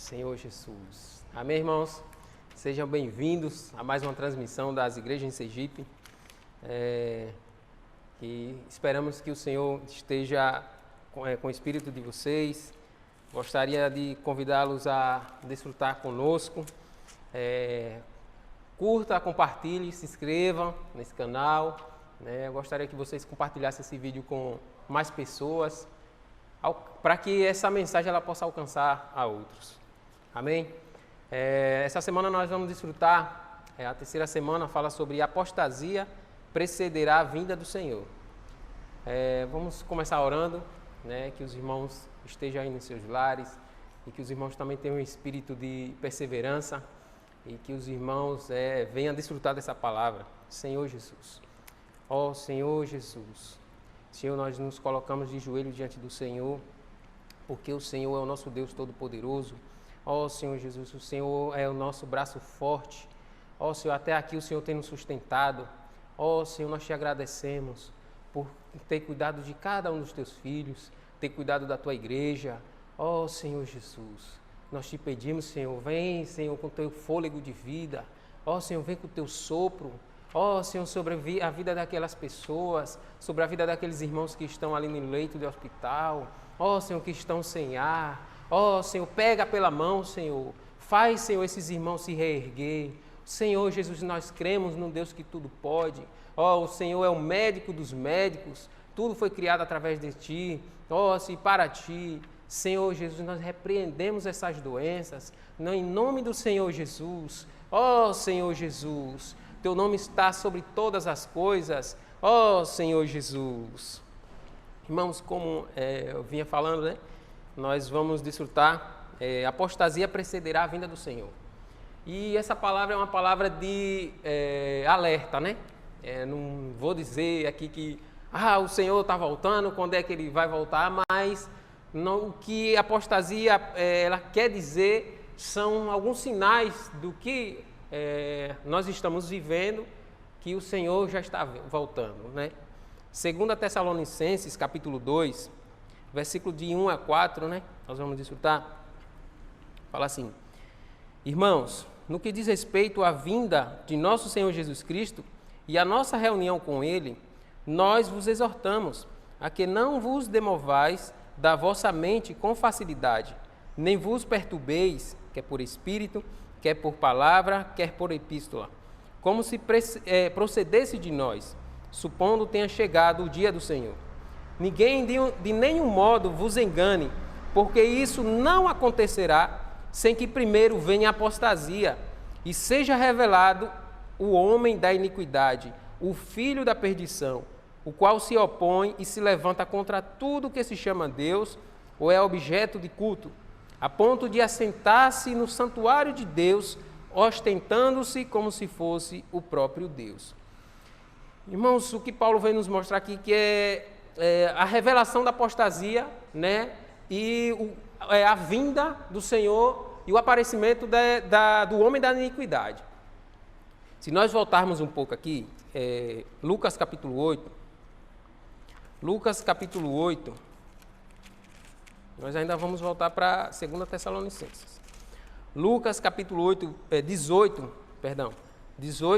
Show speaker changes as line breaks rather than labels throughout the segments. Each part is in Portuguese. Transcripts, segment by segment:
Senhor Jesus. Amém, irmãos? Sejam bem-vindos a mais uma transmissão das igrejas em Sergipe. E esperamos que o Senhor esteja com o espírito de vocês. Gostaria de convidá-los a desfrutar conosco. Curta, compartilhe, se inscrevam nesse canal. Eu gostaria que vocês compartilhassem esse vídeo com mais pessoas, para que essa mensagem ela possa alcançar a outros. Amém? Essa semana nós vamos desfrutar, a terceira semana fala sobre apostasia precederá a vinda do Senhor. Vamos começar orando, que os irmãos estejam aí nos seus lares e que os irmãos também tenham um espírito de perseverança e que os irmãos venham desfrutar dessa palavra. Senhor Jesus. Ó Senhor Jesus. Senhor, nós nos colocamos de joelho diante do Senhor, porque o Senhor é o nosso Deus Todo-Poderoso. Ó Senhor Jesus, o Senhor é o nosso braço forte. Ó Senhor, até aqui o Senhor tem nos sustentado. Ó Senhor, nós te agradecemos por ter cuidado de cada um dos teus filhos, ter cuidado da tua igreja. Ó Senhor Jesus, nós te pedimos, Senhor, vem, Senhor, com o teu fôlego de vida. Ó Senhor, vem com o teu sopro. Ó Senhor, sobre a vida daquelas pessoas, sobre a vida daqueles irmãos que estão ali no leito de hospital. Ó Senhor, que estão sem ar. Ó Senhor, pega pela mão, Senhor. Faz, Senhor, esses irmãos se reerguer. Senhor Jesus, nós cremos num Deus que tudo pode. Ó, o Senhor é o médico dos médicos. Tudo foi criado através de Ti. Ó, se para Ti. Senhor Jesus, nós repreendemos essas doenças. Em nome do Senhor Jesus. Ó, Senhor Jesus. Teu nome está sobre todas as coisas. Ó, Senhor Jesus. Irmãos, como eu vinha falando, nós vamos desfrutar, apostasia precederá a vinda do Senhor. E essa palavra é uma palavra de alerta, não vou dizer aqui que o Senhor está voltando, quando é que Ele vai voltar, mas não, o que apostasia ela quer dizer são alguns sinais do que nós estamos vivendo, que o Senhor já está voltando. 2 Tessalonicenses, capítulo 2, versículo de 1 a 4, nós vamos desfrutar, fala assim: Irmãos, no que diz respeito à vinda de nosso Senhor Jesus Cristo e à nossa reunião com Ele, nós vos exortamos a que não vos demovais da vossa mente com facilidade, nem vos perturbeis, quer por espírito, quer por palavra, quer por epístola, como se procedesse de nós, supondo tenha chegado o dia do Senhor. Ninguém de nenhum modo vos engane, porque isso não acontecerá sem que primeiro venha a apostasia e seja revelado o homem da iniquidade, o filho da perdição, o qual se opõe e se levanta contra tudo que se chama Deus ou é objeto de culto, a ponto de assentar-se no santuário de Deus, ostentando-se como se fosse o próprio Deus. Irmãos, o que Paulo vem nos mostrar aqui que é a revelação da apostasia, e a vinda do Senhor e o aparecimento do homem da iniquidade. Se nós voltarmos um pouco aqui, Lucas capítulo 8, nós ainda vamos voltar para 2 Tessalonicenses. Lucas capítulo 18,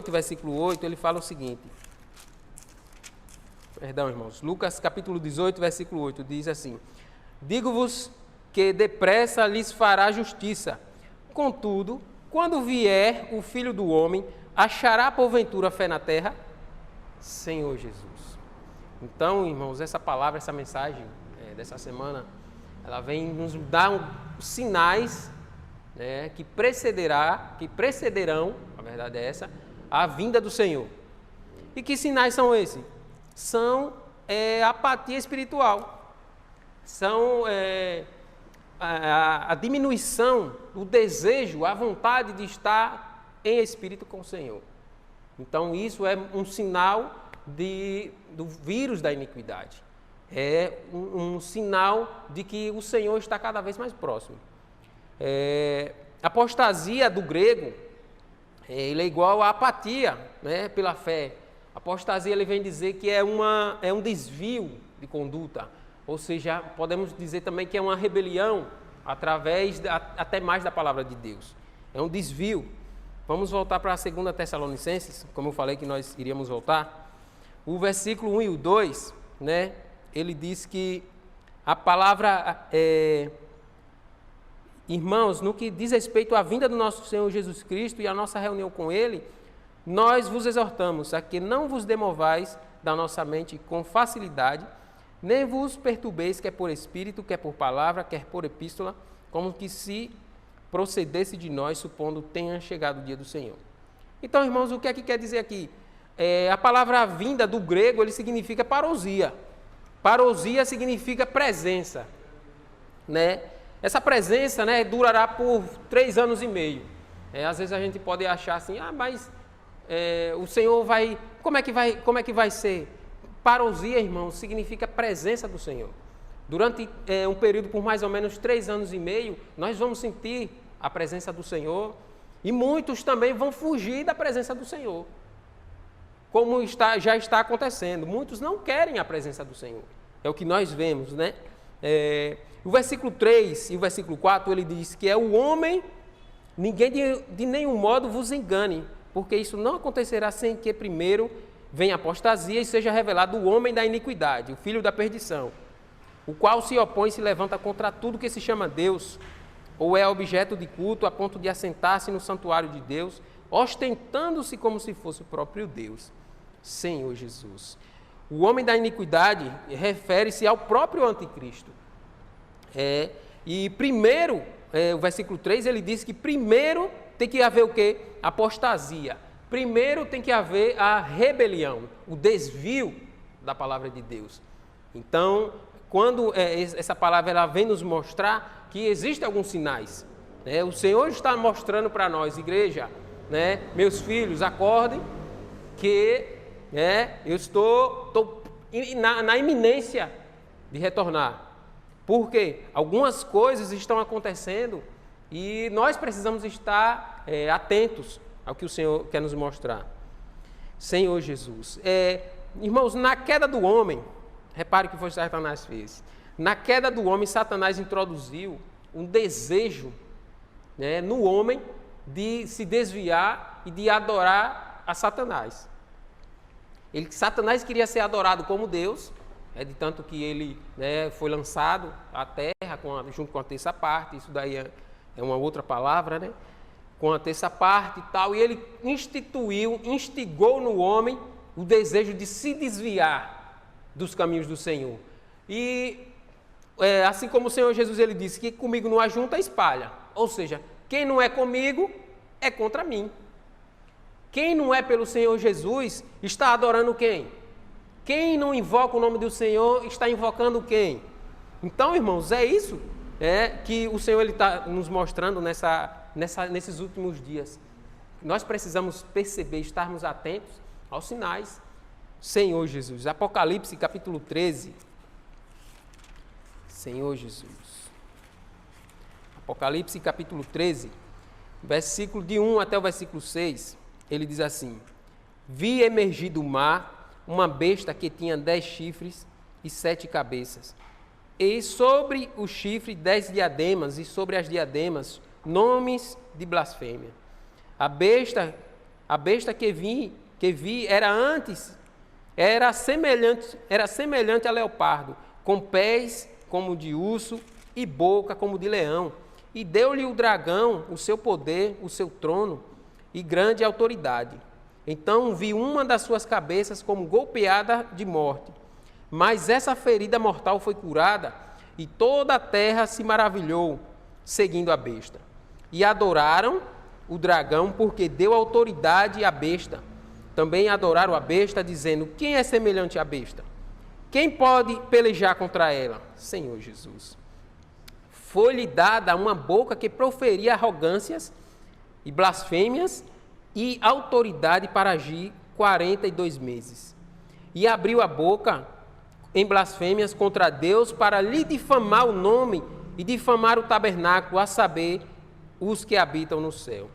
versículo 8, ele fala o seguinte. Perdão, irmãos. Lucas capítulo 18, versículo 8, diz assim: Digo-vos que depressa lhes fará justiça. Contudo, quando vier o Filho do Homem, achará porventura fé na terra? Senhor Jesus. Então, irmãos, essa palavra, essa mensagem dessa semana, ela vem nos dar sinais que precederão, a verdade é essa, a vinda do Senhor. E que sinais são esses? São apatia espiritual, são a diminuição do desejo, a vontade de estar em espírito com o Senhor. Então isso é um sinal do vírus da iniquidade, é um sinal de que o Senhor está cada vez mais próximo. Apostasia do grego, ele é igual a apatia, pela fé. Apostasia, ele vem dizer que é um desvio de conduta, ou seja, podemos dizer também que é uma rebelião até mais da palavra de Deus. É um desvio. Vamos voltar para a 2 Tessalonicenses, como eu falei que nós iríamos voltar. O versículo 1 e o 2, né, ele diz que a palavra, irmãos, no que diz respeito à vinda do nosso Senhor Jesus Cristo e à nossa reunião com Ele, nós vos exortamos a que não vos demovais da nossa mente com facilidade, nem vos perturbeis, quer por espírito, quer por palavra, quer por epístola, como que se procedesse de nós, supondo tenha chegado o dia do Senhor. Então, irmãos, o que é que quer dizer aqui? A palavra vinda do grego, ele significa parousia. Parousia significa presença, né? Essa presença, né, durará por 3 anos e meio. Às vezes a gente pode achar assim, mas o Senhor vai... Como é que vai ser? Parousia, irmãos, significa presença do Senhor. Durante um período por mais ou menos 3 anos e meio, nós vamos sentir a presença do Senhor e muitos também vão fugir da presença do Senhor. Como já está acontecendo. Muitos não querem a presença do Senhor. É o que nós vemos, né? O versículo 3 e o versículo 4, ele diz que é o homem, ninguém de nenhum modo vos engane, porque isso não acontecerá sem que primeiro venha a apostasia e seja revelado o homem da iniquidade, o filho da perdição, o qual se opõe e se levanta contra tudo que se chama Deus, ou é objeto de culto a ponto de assentar-se no santuário de Deus, ostentando-se como se fosse o próprio Deus, Senhor Jesus. O homem da iniquidade refere-se ao próprio anticristo. E primeiro, o versículo 3, ele diz que primeiro tem que haver o quê? Apostasia. Primeiro tem que haver a rebelião, o desvio da palavra de Deus. Então, quando essa palavra ela vem nos mostrar que existem alguns sinais, né? O Senhor está mostrando para nós, igreja, né? Meus filhos, acordem, que eu estou na iminência de retornar. Porque algumas coisas estão acontecendo e nós precisamos estar atentos ao que o Senhor quer nos mostrar. Senhor Jesus. Irmãos, na queda do homem, repare o que foi Satanás fez. Na queda do homem, Satanás introduziu um desejo, né, no homem de se desviar e de adorar a Satanás. Satanás queria ser adorado como Deus, de tanto que ele, né, foi lançado à terra junto com a terça parte, isso daí é uma outra palavra, né? Com a terça parte e tal, e ele instigou no homem o desejo de se desviar dos caminhos do Senhor. E assim como o Senhor Jesus ele disse que comigo não ajunta, espalha. Ou seja, quem não é comigo é contra mim. Quem não é pelo Senhor Jesus está adorando quem? Quem não invoca o nome do Senhor está invocando quem? Então, irmãos, é isso que o Senhor está nos mostrando nesses últimos dias. Nós precisamos perceber, estarmos atentos aos sinais. Senhor Jesus. Apocalipse capítulo 13. Senhor Jesus. Apocalipse capítulo 13, versículo de 1 até o versículo 6, ele diz assim: Vi emergir do mar uma besta que tinha 10 chifres e 7 cabeças, e sobre o chifre 10 diademas, e sobre as diademas nomes de blasfêmia. A besta que vi era semelhante a leopardo, com pés como de urso e boca como de leão. E deu-lhe o dragão o seu poder, o seu trono e grande autoridade. Então vi uma das suas cabeças como golpeada de morte. Mas essa ferida mortal foi curada, e toda a terra se maravilhou, seguindo a besta. E adoraram o dragão, porque deu autoridade à besta. Também adoraram a besta, dizendo: quem é semelhante à besta? Quem pode pelejar contra ela? Senhor Jesus. Foi-lhe dada uma boca que proferia arrogâncias e blasfêmias, e autoridade para agir 42 meses. E abriu a boca em blasfêmias contra Deus, para lhe difamar o nome e difamar o tabernáculo, a saber, os que habitam no céu.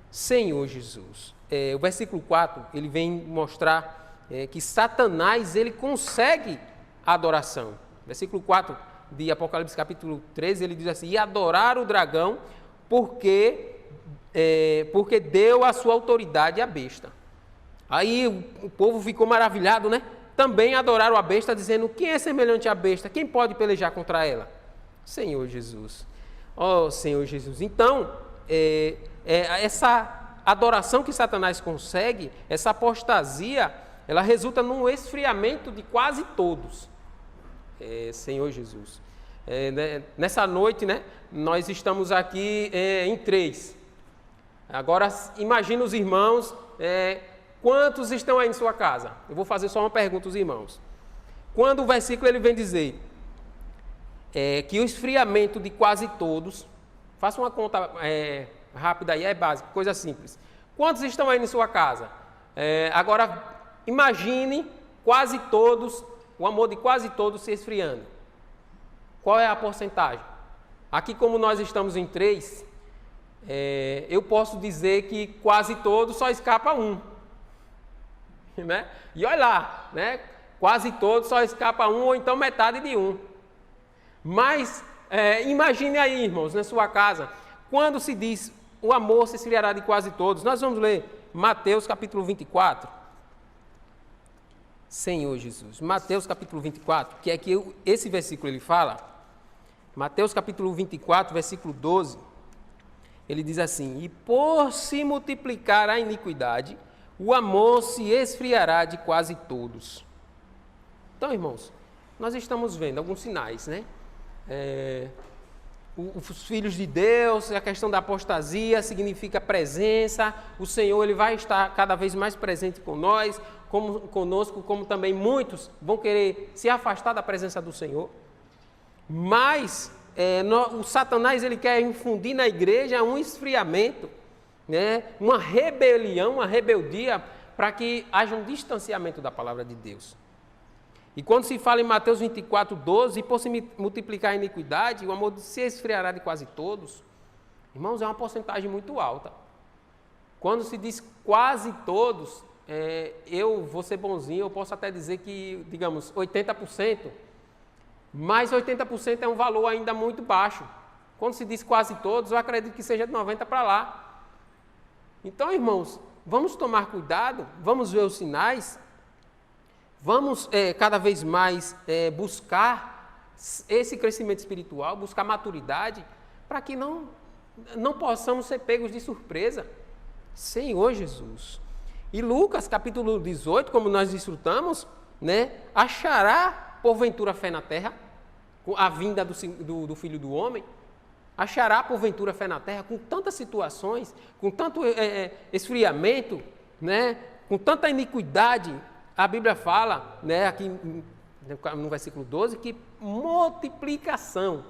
Senhor Jesus. O versículo 4, ele vem mostrar que Satanás, ele consegue a adoração. Versículo 4, de Apocalipse capítulo 13, ele diz assim: e adoraram o dragão porque deu a sua autoridade à besta. Aí o povo ficou maravilhado, né? Também adoraram a besta, dizendo: quem é semelhante à besta? Quem pode pelejar contra ela? Senhor Jesus. Ó Senhor Jesus. Então, essa adoração que Satanás consegue, essa apostasia, ela resulta num esfriamento de quase todos. Senhor Jesus. Nessa noite, né, nós estamos aqui em 3. Agora, imagina os irmãos, quantos estão aí em sua casa? Eu vou fazer só uma pergunta aos irmãos. Quando o versículo ele vem dizer que o esfriamento de quase todos, faça uma conta rápida aí, é básica, coisa simples. Quantos estão aí em sua casa? Agora, imagine quase todos, o amor de quase todos se esfriando. Qual é a porcentagem? Aqui, como nós estamos em 3, eu posso dizer que quase todos só escapa um. Né? E olha lá, né? Quase todos só escapa um, ou então metade de um. Mas, imagine aí, irmãos, na sua casa, quando se diz o amor se esfriará de quase todos. Nós vamos ler Mateus capítulo 24. Senhor Jesus. Mateus capítulo 24, que é que esse versículo ele fala. Mateus capítulo 24, versículo 12. Ele diz assim: e por se multiplicar a iniquidade, o amor se esfriará de quase todos. Então, irmãos, nós estamos vendo alguns sinais, né? Os filhos de Deus, a questão da apostasia significa presença. O Senhor ele vai estar cada vez mais presente conosco, como também muitos vão querer se afastar da presença do Senhor. Mas o Satanás ele quer infundir na igreja um esfriamento, né? Uma rebelião, uma rebeldia, para que haja um distanciamento da palavra de Deus. E quando se fala em Mateus 24, 12, e por se multiplicar a iniquidade, o amor se esfriará de quase todos, irmãos, é uma porcentagem muito alta. Quando se diz quase todos, eu vou ser bonzinho, eu posso até dizer que, digamos, 80%, mas 80% é um valor ainda muito baixo. Quando se diz quase todos, eu acredito que seja de 90% para lá. Então, irmãos, vamos tomar cuidado, vamos ver os sinais, vamos cada vez mais buscar esse crescimento espiritual, buscar maturidade, para que não possamos ser pegos de surpresa. Senhor Jesus. E Lucas, capítulo 18, como nós desfrutamos, né, achará porventura fé na terra, a vinda do Filho do Homem? Achará porventura fé na terra com tantas situações, com tanto esfriamento, né, com tanta iniquidade? A Bíblia fala, né, aqui no versículo 12, que multiplicação,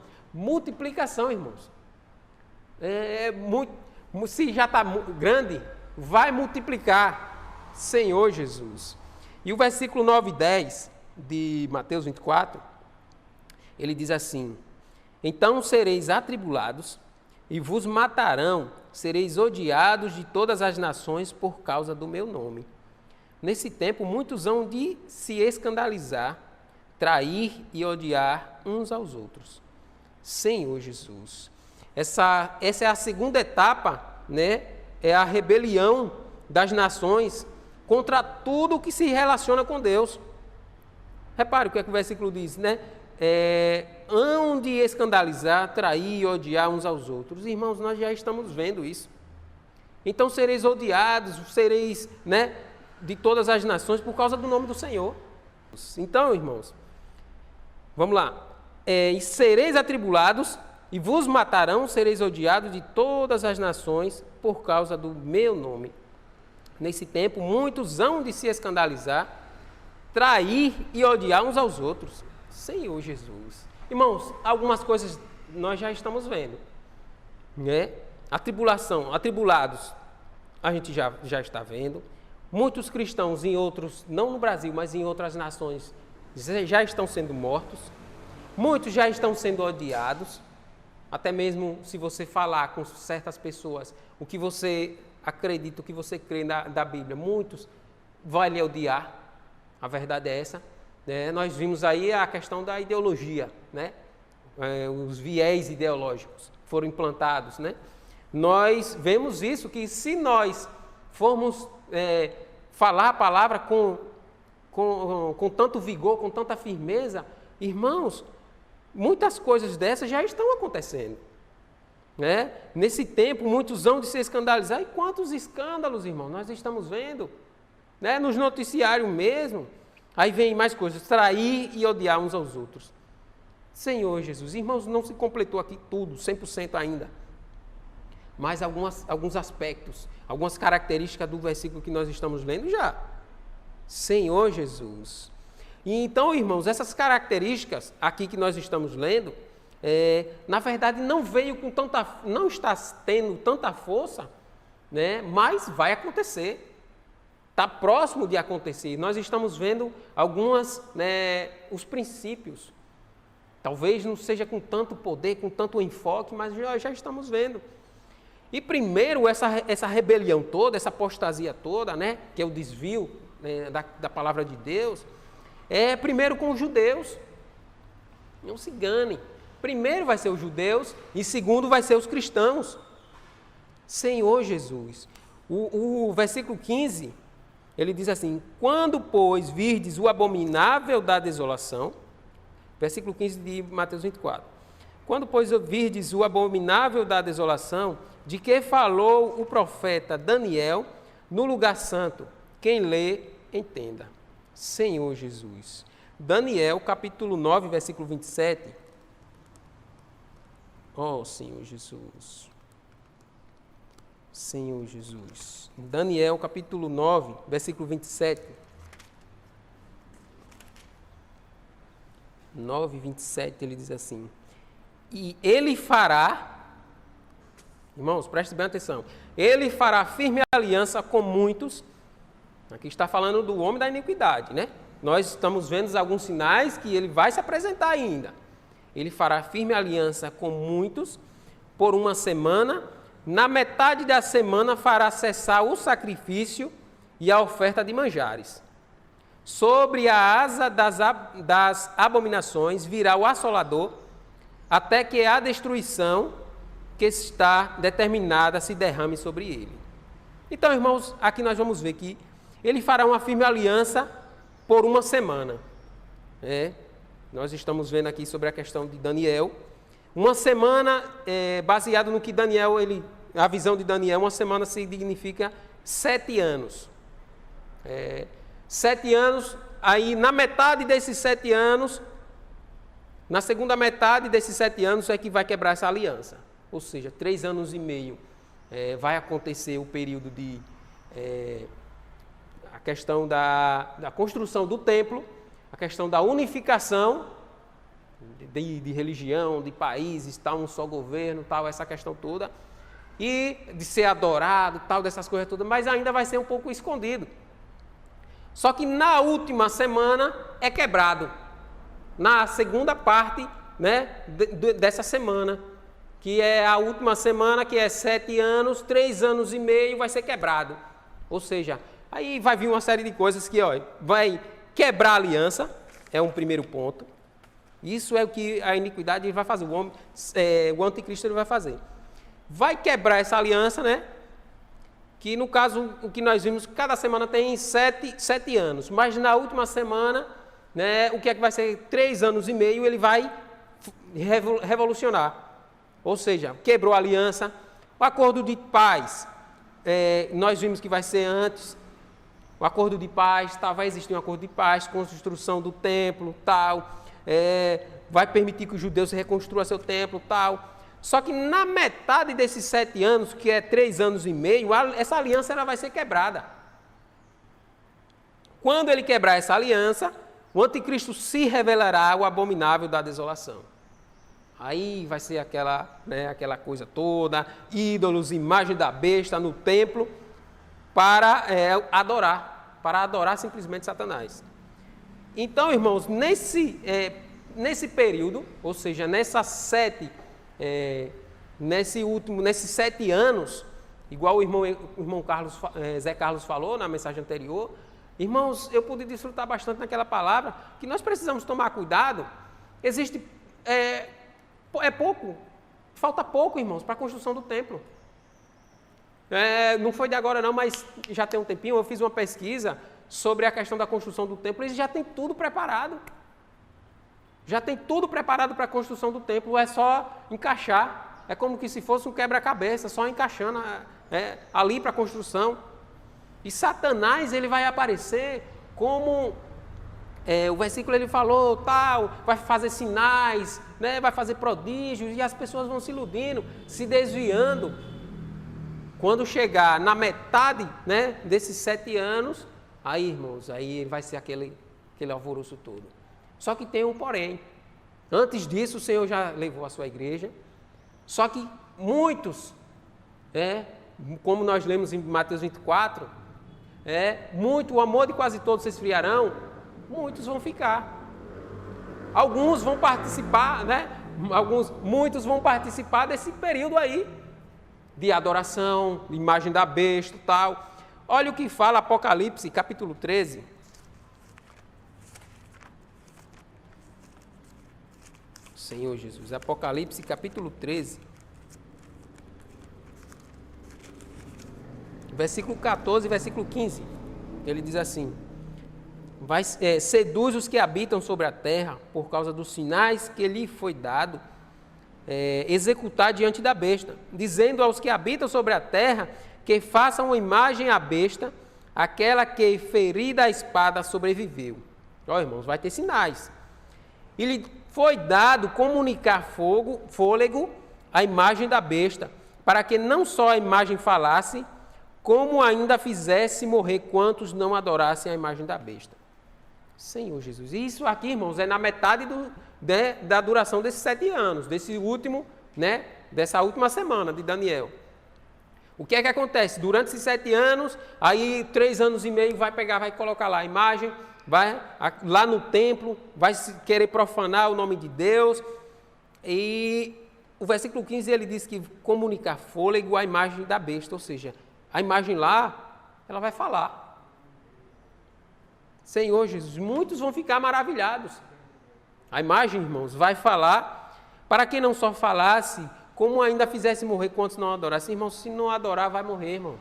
irmãos. Se já está grande, vai multiplicar, Senhor Jesus. E o versículo 9 e 10 de Mateus 24, ele diz assim: então sereis atribulados e vos matarão, sereis odiados de todas as nações por causa do meu nome. Nesse tempo, muitos hão de se escandalizar, trair e odiar uns aos outros. Senhor Jesus. Essa é a segunda etapa, né? É a rebelião das nações contra tudo que se relaciona com Deus. Repare o que é que o versículo diz, né? Hão de escandalizar, trair e odiar uns aos outros. Irmãos, nós já estamos vendo isso. Então sereis odiados, sereis, né, de todas as nações por causa do nome do Senhor. Então, irmãos, vamos lá. E sereis atribulados e vos matarão, sereis odiados de todas as nações por causa do meu nome. Nesse tempo, muitos hão de se escandalizar, trair e odiar uns aos outros. Senhor Jesus. Irmãos, algumas coisas nós já estamos vendo, né? A tribulação, atribulados, a gente já está vendo. Muitos cristãos em outros, não no Brasil, mas em outras nações, já estão sendo mortos. Muitos já estão sendo odiados. Até mesmo se você falar com certas pessoas o que você acredita, o que você crê da Bíblia, muitos vão lhe odiar. A verdade é essa. Nós vimos aí a questão da ideologia, né? os viés ideológicos foram implantados, né? Nós vemos isso, que se nós formos falar a palavra com tanto vigor, com tanta firmeza, irmãos, muitas coisas dessas já estão acontecendo. Né? Nesse tempo, muitos hão de se escandalizar. E quantos escândalos, irmão, nós estamos vendo? Né? Nos noticiários mesmo. Aí vem mais coisas, trair e odiar uns aos outros. Senhor Jesus, irmãos, não se completou aqui tudo, 100% ainda. Mas alguns aspectos, algumas características do versículo que nós estamos lendo já. Senhor Jesus. E então, irmãos, essas características aqui que nós estamos lendo, na verdade não está tendo tanta força, né? Mas vai acontecer. Está próximo de acontecer. Nós estamos vendo os princípios. Talvez não seja com tanto poder, com tanto enfoque, mas já estamos vendo. E primeiro, essa rebelião toda, essa apostasia toda, né, que é o desvio da palavra de Deus, primeiro com os judeus. Não se engane. Primeiro vai ser os judeus e segundo vai ser os cristãos. Senhor Jesus. O versículo 15, ele diz assim: quando, pois, virdes o abominável da desolação, versículo 15 de Mateus 24. Quando, pois, virdes o abominável da desolação, de que falou o profeta Daniel no lugar santo, quem lê, entenda. Senhor Jesus. Daniel, capítulo 9, versículo 27. Oh, Senhor Jesus. Senhor Jesus. Daniel, capítulo 9, versículo 27. 9, 27, ele diz assim: e ele fará, irmãos, prestem bem atenção, ele fará firme aliança com muitos. Aqui está falando do homem da iniquidade, né? Nós estamos vendo alguns sinais que ele vai se apresentar ainda. Ele fará firme aliança com muitos por uma semana. Na metade da semana fará cessar o sacrifício e a oferta de manjares. Sobre a asa das abominações virá o assolador, até que a destruição que está determinada se derrame sobre ele. Então, irmãos, aqui nós vamos ver que ele fará uma firme aliança por uma semana. Nós estamos vendo aqui sobre a questão de Daniel. Uma semana, baseado no que Daniel, a visão de Daniel, uma semana significa 7 anos. 7 anos, aí na metade desses 7 anos, na segunda metade desses 7 anos é que vai quebrar essa aliança. Ou seja, 3 anos e meio vai acontecer o período de... a questão da construção do templo, a questão da unificação de religião, de países, tal, um só governo, tal, essa questão toda, e de ser adorado, tal, dessas coisas todas, mas ainda vai ser um pouco escondido. Só que na última semana é quebrado, na segunda parte, né, dessa semana, que é a última semana, que é 7 anos, 3 anos e meio, vai ser quebrado. Ou seja, aí vai vir uma série de coisas que vai quebrar a aliança, é um primeiro ponto. Isso é o que a iniquidade vai fazer, o anticristo ele vai fazer. Vai quebrar essa aliança, né? Que no caso, o que nós vimos, cada semana tem 7 anos, mas na última semana, né, o que é que vai ser 3 anos e meio, ele vai revolucionar. Ou seja, quebrou a aliança, o acordo de paz, nós vimos que vai ser antes, o acordo de paz, vai existir um acordo de paz, construção do templo, tal, vai permitir que os judeus reconstruam seu templo, tal. Só que na metade desses 7 anos, que é 3 anos e meio, essa aliança ela vai ser quebrada. Quando ele quebrar essa aliança, o anticristo se revelará o abominável da desolação. Aí vai ser aquela coisa toda, ídolos, imagem da besta no templo, para adorar simplesmente Satanás. Então, irmãos, nesse período, ou seja, nesses 7 anos, igual o irmão Zé Carlos falou na mensagem anterior, irmãos, eu pude desfrutar bastante naquela palavra, que nós precisamos tomar cuidado. Existe É pouco. Falta pouco, irmãos, para a construção do templo. Não foi de agora não, mas já tem um tempinho, eu fiz uma pesquisa sobre a questão da construção do templo, eles já têm tudo preparado. Já tem tudo preparado para a construção do templo, é só encaixar. É como que se fosse um quebra-cabeça, só encaixando ali para a construção. E Satanás, ele vai aparecer como... o versículo ele falou, tal, vai fazer sinais, né, vai fazer prodígios, e as pessoas vão se iludindo, se desviando. Quando chegar na metade, né, desses 7 anos, aí, irmãos, aí vai ser aquele alvoroço todo. Só que tem um porém. Antes disso, o Senhor já levou a sua igreja. Só que muitos, como nós lemos em Mateus 24, o amor de quase todos se esfriarão, muitos vão ficar. Alguns vão participar, né? Muitos vão participar desse período aí de adoração, de imagem da besta e tal. Olha o que fala Apocalipse, capítulo 13. Senhor Jesus, Apocalipse, capítulo 13. Versículo 14 e versículo 15. Ele diz assim: seduz os que habitam sobre a terra, por causa dos sinais que lhe foi dado executar diante da besta, dizendo aos que habitam sobre a terra que façam uma imagem à besta, aquela que ferida a espada sobreviveu. Ó, irmãos, vai ter sinais. E lhe foi dado comunicar fôlego à imagem da besta, para que não só a imagem falasse, como ainda fizesse morrer quantos não adorassem a imagem da besta. Senhor Jesus. E isso aqui, irmãos, é na metade da duração desses 7 anos, dessa última semana de Daniel. O que é que acontece? Durante esses 7 anos, aí 3 anos e meio vai colocar lá a imagem, vai lá no templo, vai querer profanar o nome de Deus. E o versículo 15 ele diz que comunicar fôlego à imagem da besta, ou seja, a imagem lá, ela vai falar. Senhor Jesus, muitos vão ficar maravilhados. A imagem, irmãos, vai falar, para que não só falasse, como ainda fizesse morrer quantos não adorassem. Irmãos, se não adorar, vai morrer, irmão.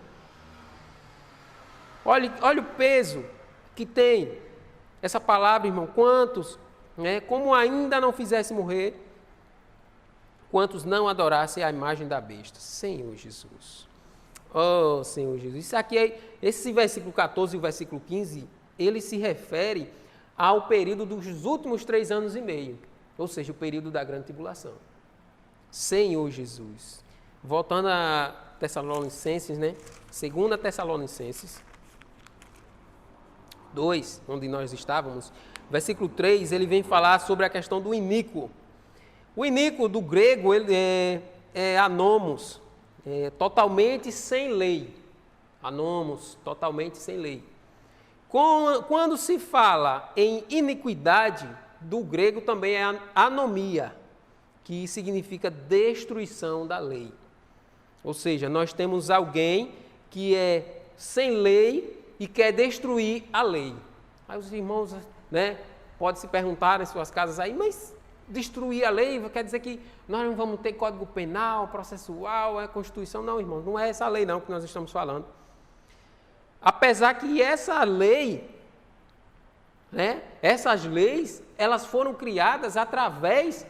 Olha o peso que tem essa palavra, irmão. Quantos, como ainda não fizesse morrer, quantos não adorassem a imagem da besta. Senhor Jesus. Oh, Senhor Jesus. Isso aqui, esse versículo 14 e o versículo 15, ele se refere ao período dos últimos 3 anos e meio, ou seja, o período da grande tribulação. Senhor Jesus. Voltando a Tessalonicenses, 2 Tessalonicenses 2, onde nós estávamos, versículo 3, ele vem falar sobre a questão do iníquo. O iníquo do grego ele é anomos, totalmente sem lei. Anomos, totalmente sem lei. Quando se fala em iniquidade, do grego também é anomia, que significa destruição da lei. Ou seja, nós temos alguém que é sem lei e quer destruir a lei. Aí os irmãos, podem se perguntar em suas casas aí, mas destruir a lei quer dizer que nós não vamos ter código penal, processual, Constituição? Não, irmãos, não é essa lei não que nós estamos falando. Apesar que essa lei, essas leis, elas foram criadas através,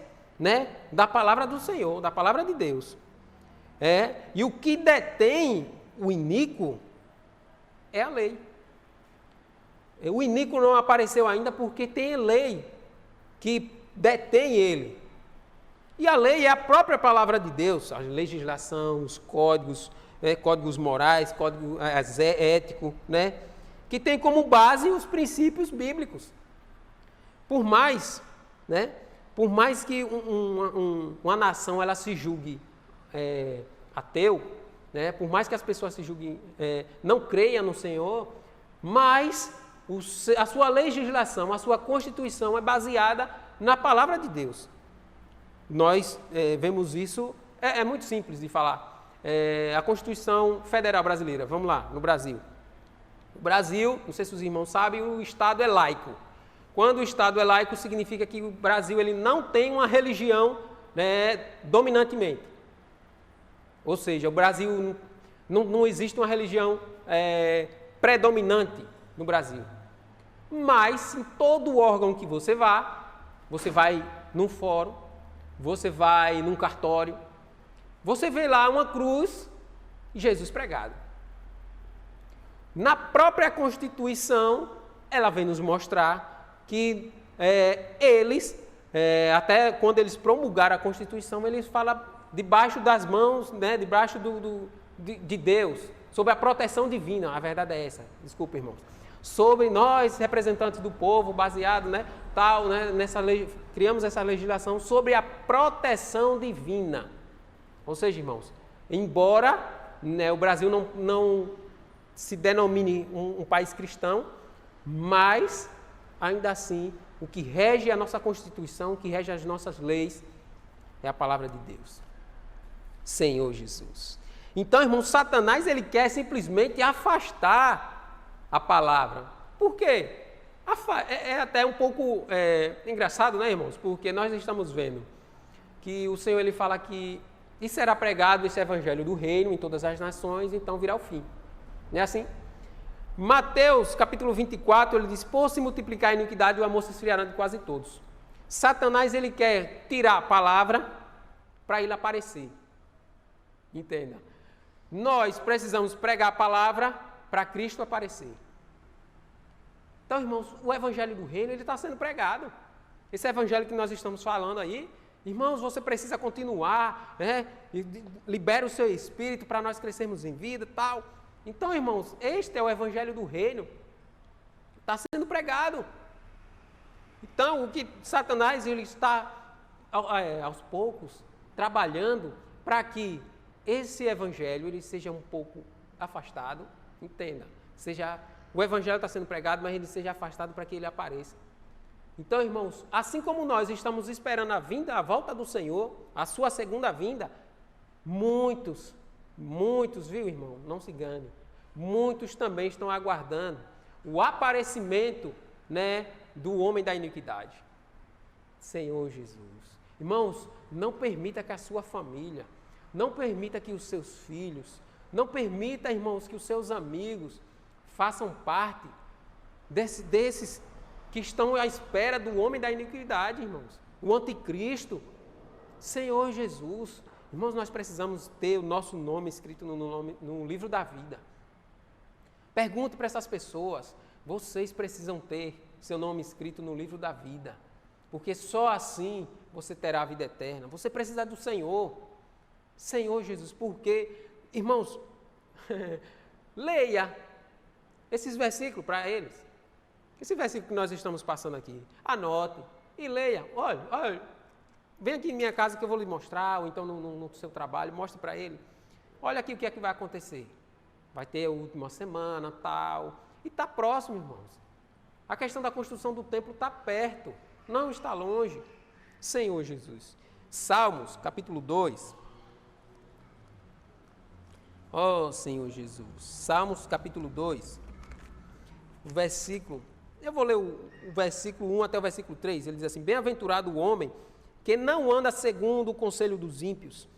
da palavra do Senhor, da palavra de Deus. E o que detém o iníquo é a lei. O iníquo não apareceu ainda porque tem lei que detém ele. E a lei é a própria palavra de Deus, a legislação, os códigos, códigos morais, código ético, que tem como base os princípios bíblicos. Por mais que uma nação ela se julgue ateu, por mais que as pessoas se julguem, não creiam no Senhor, mas a sua legislação, a sua Constituição é baseada na palavra de Deus. Nós vemos isso, é muito simples de falar. A Constituição Federal Brasileira, vamos lá, no Brasil. O Brasil, não sei se os irmãos sabem, o Estado é laico. Quando o Estado é laico, significa que o Brasil ele não tem uma religião né, dominantemente. Ou seja, o Brasil não existe uma religião predominante no Brasil. Mas em todo órgão que você vai num fórum, você vai num cartório, você vê lá uma cruz e Jesus pregado. Na própria Constituição, ela vem nos mostrar que eles, até quando eles promulgaram a Constituição, eles falam debaixo das mãos, né, debaixo de Deus, sob a proteção divina. A verdade é essa, desculpa, irmãos. Sobre nós, representantes do povo, baseado, né, nessa lei, criamos essa legislação sobre a proteção divina. Ou seja, irmãos, embora, né, o Brasil não se denomine um país cristão, mas, ainda assim, o que rege a nossa Constituição, o que rege as nossas leis, é a palavra de Deus. Senhor Jesus. Então, irmãos, Satanás, ele quer simplesmente afastar a palavra. Por quê? É até um pouco engraçado, né, irmãos? Porque nós estamos vendo que o Senhor, ele fala que e será pregado esse evangelho do reino em todas as nações, então virá o fim. Não é assim? Mateus, capítulo 24, ele diz, por se multiplicar a iniquidade, o amor se esfriará de quase todos. Satanás, ele quer tirar a palavra para ele aparecer. Entenda. Nós precisamos pregar a palavra para Cristo aparecer. Então, irmãos, o evangelho do reino, ele está sendo pregado. Esse evangelho que nós estamos falando aí, irmãos, você precisa continuar, né? Libera o seu espírito para nós crescermos em vida e tal. Então, irmãos, este é o evangelho do reino. Está sendo pregado. Então, o que Satanás, ele está, aos poucos, trabalhando para que esse evangelho ele seja um pouco afastado, entenda, o evangelho está sendo pregado, mas ele seja afastado para que ele apareça. Então, irmãos, assim como nós estamos esperando a volta do Senhor, a sua segunda vinda, muitos, viu, irmão? Não se engane. Muitos também estão aguardando o aparecimento, né, do homem da iniquidade. Senhor Jesus. Irmãos, não permita que a sua família, não permita que os seus filhos, não permita, irmãos, que os seus amigos façam parte desses que estão à espera do homem da iniquidade, irmãos. O anticristo. Senhor Jesus. Irmãos, nós precisamos ter o nosso nome escrito no livro da vida. Pergunte para essas pessoas. Vocês precisam ter seu nome escrito no livro da vida. Porque só assim você terá a vida eterna. Você precisa do Senhor. Senhor Jesus. Porque, irmãos, leia esses versículos para eles. Esse versículo que nós estamos passando aqui. Anote e leia. Olha. Vem aqui em minha casa que eu vou lhe mostrar, ou então no seu trabalho, mostre para ele. Olha aqui o que é que vai acontecer. Vai ter a última semana, tal. E está próximo, irmãos. A questão da construção do templo está perto, não está longe. Senhor Jesus. Salmos, capítulo 2. Oh, Senhor Jesus. Salmos, capítulo 2. O versículo, eu vou ler o versículo 1 até o versículo 3. Ele diz assim, bem-aventurado o homem que não anda segundo o conselho dos ímpios,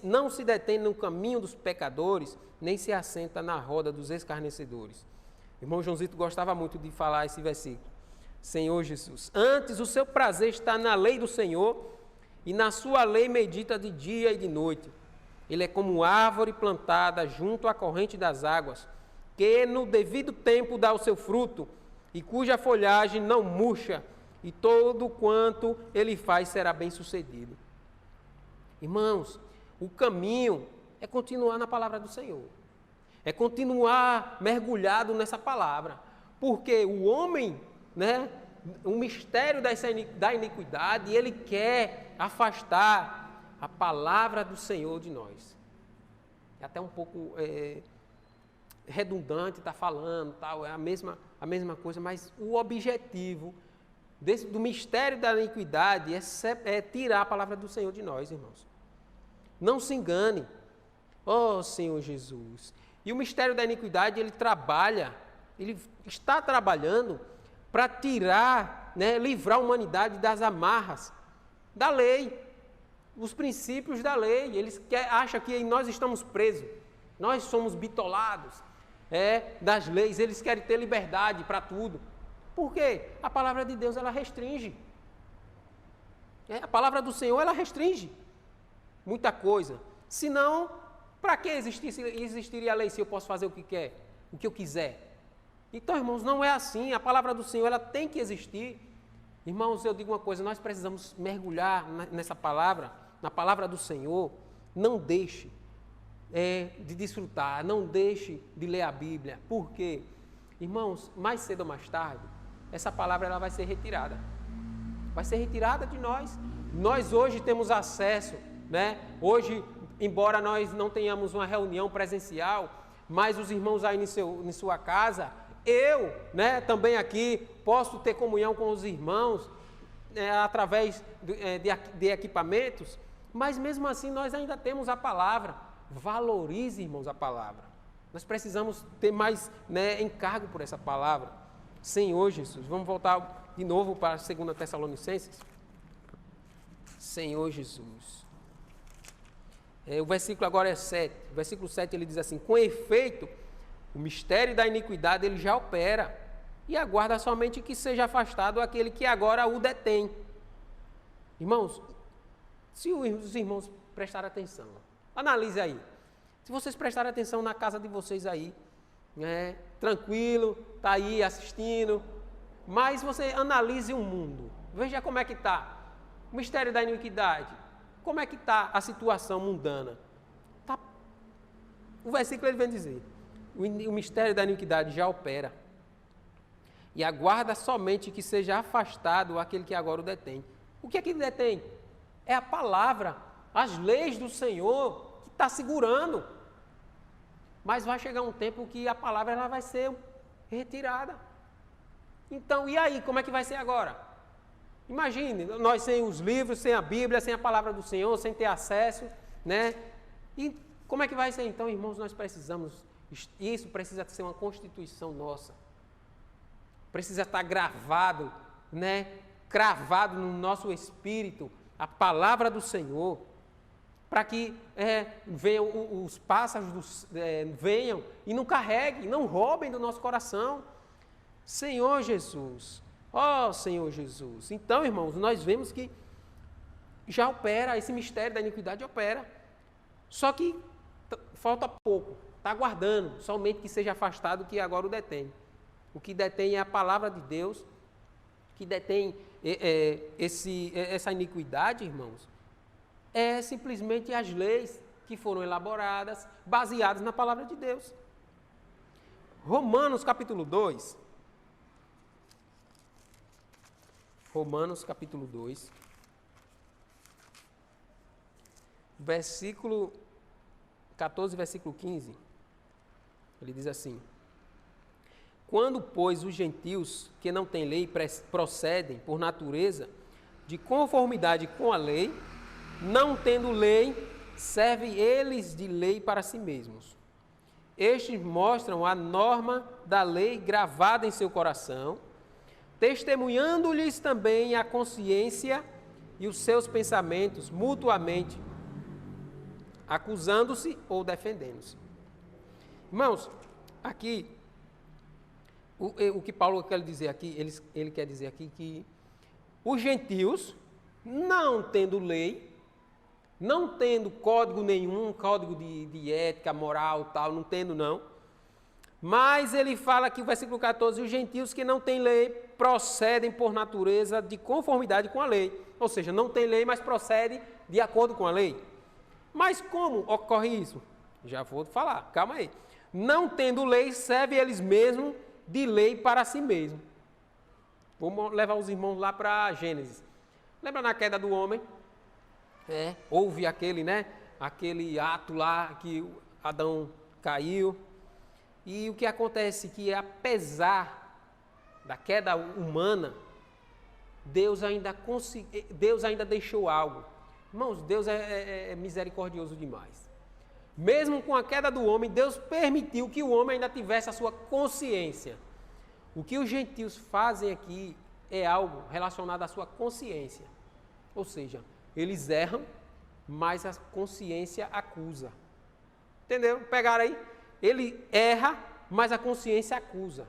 não se detém no caminho dos pecadores, nem se assenta na roda dos escarnecedores. O irmão Joãozito gostava muito de falar esse versículo. Senhor Jesus, antes o seu prazer está na lei do Senhor, e na sua lei medita de dia e de noite. Ele é como árvore plantada junto à corrente das águas, que no devido tempo dá o seu fruto, e cuja folhagem não murcha, e todo quanto ele faz será bem sucedido. Irmãos, o caminho é continuar na palavra do Senhor. É continuar mergulhado nessa palavra. Porque o homem, né, o mistério da iniquidade, ele quer afastar a palavra do Senhor de nós. É até um pouco redundante estar falando, tal, é a mesma coisa, mas o objetivo do mistério da iniquidade é tirar a palavra do Senhor de nós, irmãos. Não se engane. Oh, Senhor Jesus. E o mistério da iniquidade, ele está trabalhando para tirar, né, livrar a humanidade das amarras da lei. os princípios da lei. Eles acham que nós estamos presos, nós somos bitolados das leis. Eles querem ter liberdade para tudo. Por quê? A palavra de Deus, ela restringe. A palavra do Senhor, ela restringe muita coisa. Senão, para que existiria a lei se eu posso fazer o que eu quiser? Então, irmãos, não é assim. A palavra do Senhor, ela tem que existir. Irmãos, eu digo uma coisa, nós precisamos mergulhar nessa palavra, na palavra do Senhor. Não deixe de desfrutar, não deixe de ler a Bíblia. Por quê? Irmãos, mais cedo ou mais tarde, essa palavra ela vai ser retirada. Vai ser retirada de nós. Nós hoje temos acesso, né? Hoje, embora nós não tenhamos uma reunião presencial, mas os irmãos aí em sua casa, eu, né, também aqui, posso ter comunhão com os irmãos através de equipamentos, mas mesmo assim nós ainda temos a palavra. Valorize, irmãos, a palavra. Nós precisamos ter mais encargo por essa palavra. Senhor Jesus, vamos voltar de novo para 2 Tessalonicenses. Senhor Jesus. O versículo agora é 7. O versículo 7 ele diz assim: com efeito, o mistério da iniquidade ele já opera, e aguarda somente que seja afastado aquele que agora o detém. Irmãos, se os irmãos prestarem atenção, analise aí. Se vocês prestarem atenção na casa de vocês aí, tranquilo, está aí assistindo, mas você analise o mundo, veja como é que está o mistério da iniquidade, como é que está a situação mundana. O versículo ele vem dizer: o mistério da iniquidade já opera, e aguarda somente que seja afastado aquele que agora o detém. O que é que ele detém? É a palavra, as leis do Senhor, que está segurando. Mas vai chegar um tempo que a palavra ela vai ser retirada. Então, e aí, como é que vai ser agora? Imagine, nós sem os livros, sem a Bíblia, sem a palavra do Senhor, sem ter acesso, né? E como é que vai ser? Então, irmãos, nós precisamos, isso precisa ser uma constituição nossa. Precisa estar gravado, cravado no nosso espírito, a palavra do Senhor, para que venham os pássaros, venham e não carreguem, não roubem do nosso coração. Senhor Jesus, ó Senhor Jesus. Então, irmãos, nós vemos que já opera, esse mistério da iniquidade opera. Só que falta pouco, está aguardando, somente que seja afastado o que agora o detém. O que detém é a palavra de Deus, que detém essa iniquidade, irmãos, é simplesmente as leis que foram elaboradas, baseadas na palavra de Deus. Romanos capítulo 2. Romanos capítulo 2. Versículo 14, versículo 15. Ele diz assim: quando, pois, os gentios que não têm lei procedem, por natureza, de conformidade com a lei, não tendo lei, servem eles de lei para si mesmos. Estes mostram a norma da lei gravada em seu coração, testemunhando-lhes também a consciência e os seus pensamentos mutuamente, acusando-se ou defendendo-se. Irmãos, aqui, o que Paulo quer dizer aqui, ele quer dizer aqui que os gentios, não tendo lei, não tendo código nenhum, código de ética, moral, tal, não tendo não, mas ele fala aqui, o versículo 14, os gentios que não têm lei procedem por natureza de conformidade com a lei, ou seja, não tem lei, mas procedem de acordo com a lei. Mas como ocorre isso? Já vou falar, calma aí. Não tendo lei, servem eles mesmos de lei para si mesmo. Vamos levar os irmãos lá para Gênesis. Lembra na queda do homem? Houve aquele ato lá que Adão caiu. E o que acontece? Que apesar da queda humana, Deus ainda deixou algo. Irmãos, Deus é misericordioso demais. Mesmo com a queda do homem, Deus permitiu que o homem ainda tivesse a sua consciência. O que os gentios fazem aqui é algo relacionado à sua consciência. Ou seja, eles erram, mas a consciência acusa. Entendeu? Pegaram aí? Ele erra, mas a consciência acusa.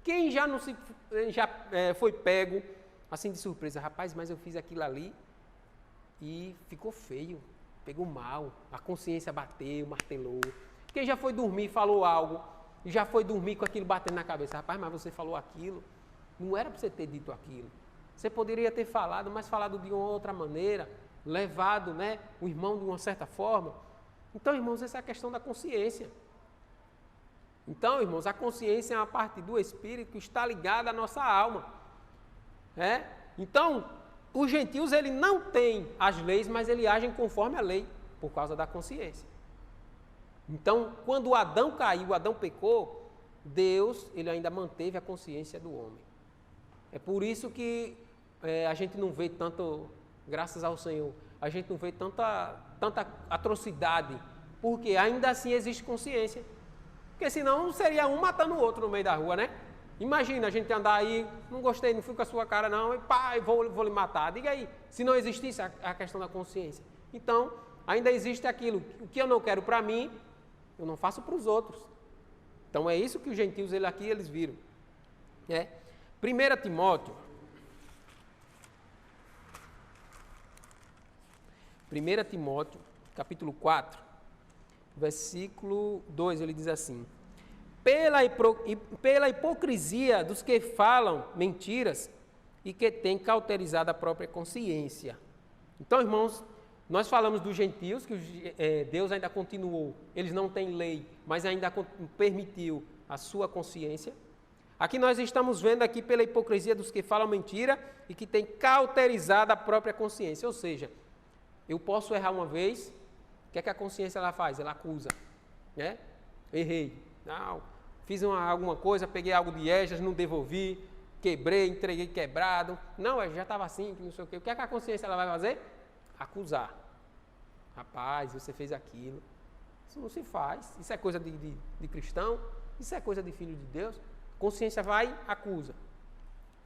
Quem já não foi pego assim de surpresa? Rapaz, mas eu fiz aquilo ali e ficou feio, pegou mal, a consciência bateu, martelou. Quem já foi dormir e falou algo, e já foi dormir com aquilo batendo na cabeça? Rapaz, mas você falou aquilo, não era para você ter dito aquilo. Você poderia ter falado, mas falado de uma outra maneira, levado, né, o irmão de uma certa forma. Então, irmãos, essa é a questão da consciência. Então, irmãos, a consciência é uma parte do espírito que está ligada à nossa alma. Então, os gentios, ele não tem as leis, mas ele agem conforme a lei, por causa da consciência. Então, quando Adão caiu, Adão pecou, Deus, ele ainda manteve a consciência do homem. É por isso que a gente não vê tanto, graças ao Senhor, a gente não vê tanta atrocidade, porque ainda assim existe consciência. Porque senão seria um matando o outro no meio da rua, né? Imagina a gente andar aí, não gostei, não fui com a sua cara não, e pá, vou lhe matar. Diga aí, se não existisse a questão da consciência. Então, ainda existe aquilo, o que eu não quero para mim, eu não faço para os outros. Então é isso que os gentios eles viram. 1 Timóteo. 1 Timóteo, capítulo 4, versículo 2, ele diz assim: pela hipocrisia dos que falam mentiras e que têm cauterizado a própria consciência. Então, irmãos, nós falamos dos gentios, que Deus ainda continuou, eles não têm lei, mas ainda permitiu a sua consciência. Aqui nós estamos vendo aqui pela hipocrisia dos que falam mentira e que têm cauterizado a própria consciência, ou seja, eu posso errar uma vez, o que é que a consciência ela faz? Ela acusa, né? Errei, não, fiz alguma coisa, peguei algo de Esdras, não devolvi, quebrei, entreguei quebrado, não, já estava assim, não sei o quê. O que é que a consciência ela vai fazer? Acusar. Rapaz, você fez aquilo. Isso não se faz, isso é coisa de cristão, isso é coisa de filho de Deus. Consciência vai, acusa.